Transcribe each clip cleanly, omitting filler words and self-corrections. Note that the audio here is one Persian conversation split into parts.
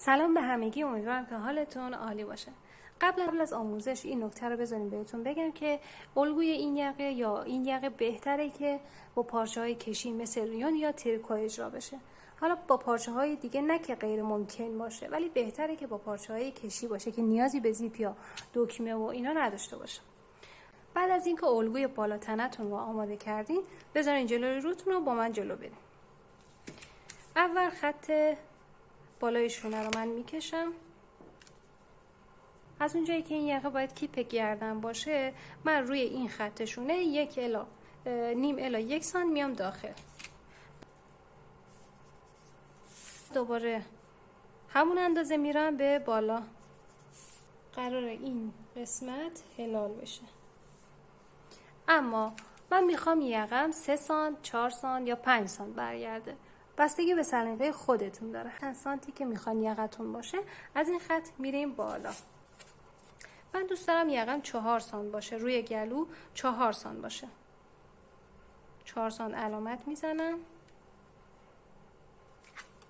سلام به همگی، امیدوارم که حالتون عالی باشه. قبل از آموزش این نکته رو بذاریم بهتون بگم که الگوی این یقه یا این یقه بهتره که با پارچه‌های کشی مثل ریون یا تریکو اجرا بشه. حالا با پارچه‌های دیگه نه که غیر ممکن باشه، ولی بهتره که با پارچه‌های کشی باشه که نیازی به زیپ یا دکمه و اینا نداشته باشه. بعد از اینکه الگوی بالا تنتون رو آماده کردین، بذارین جلوی روتون رو با من جلو بریم. اول خط بالای شونه رو من میکشم. از اونجایی که این یقه باید کیپ گردن باشه، من روی این خط شونه نیم الی 1 سانت میام داخل. دوباره همون اندازه میرم به بالا. قرار این قسمت هلال بشه. اما من میخوام یقم 3 سانت، 4 سانت یا 5 سانت برگرده. بستگی به سلیقه خودتون داره. چند سانتی که میخوان یقتون باشه از این خط میریم بالا. من دوست دارم یقم 4 سانت باشه، روی گلو 4 سانت باشه. 4 سانت علامت میزنم.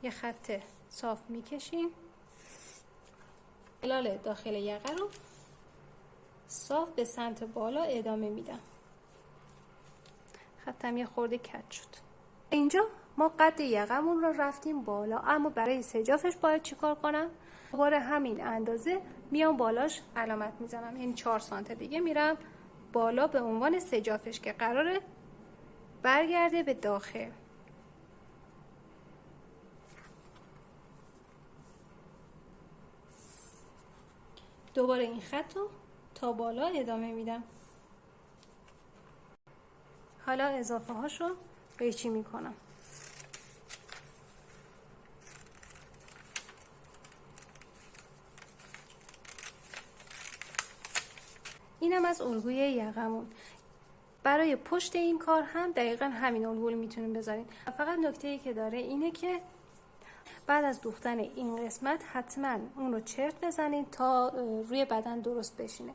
یه خط صاف میکشیم. هلال داخل یقه رو صاف به سمت بالا ادامه میدم. خطم یه خورده کج شد. اینجا ما قد یقمون رو رفتیم بالا، اما برای سجافش باید چیکار کنم؟ دوباره همین اندازه میام بالاش علامت میزنم. این 4 سانت دیگه میرم بالا به عنوان سجافش که قراره برگرده به داخل. دوباره این خط رو تا بالا ادامه میدم. حالا اضافه هاشو قیچی میکنم. اینم از الگوی یقمون. برای پشت این کار هم دقیقا همین الگو رو میتونیم بذاریم. فقط نکته‌ای که داره اینه که بعد از دوختن این قسمت حتما اون رو چرت بزنید تا روی بدن درست بشینه.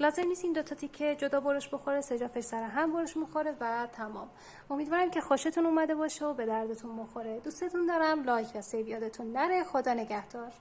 لازم نیست این دوتا تیکه جدا برش بخوره، سجافش سر هم برش میخوره و تمام. امیدوارم که خوشتون اومده باشه و به دردتون بخوره. دوستتون دارم. لایک و سیو یادتون نره. خدا نگهدار.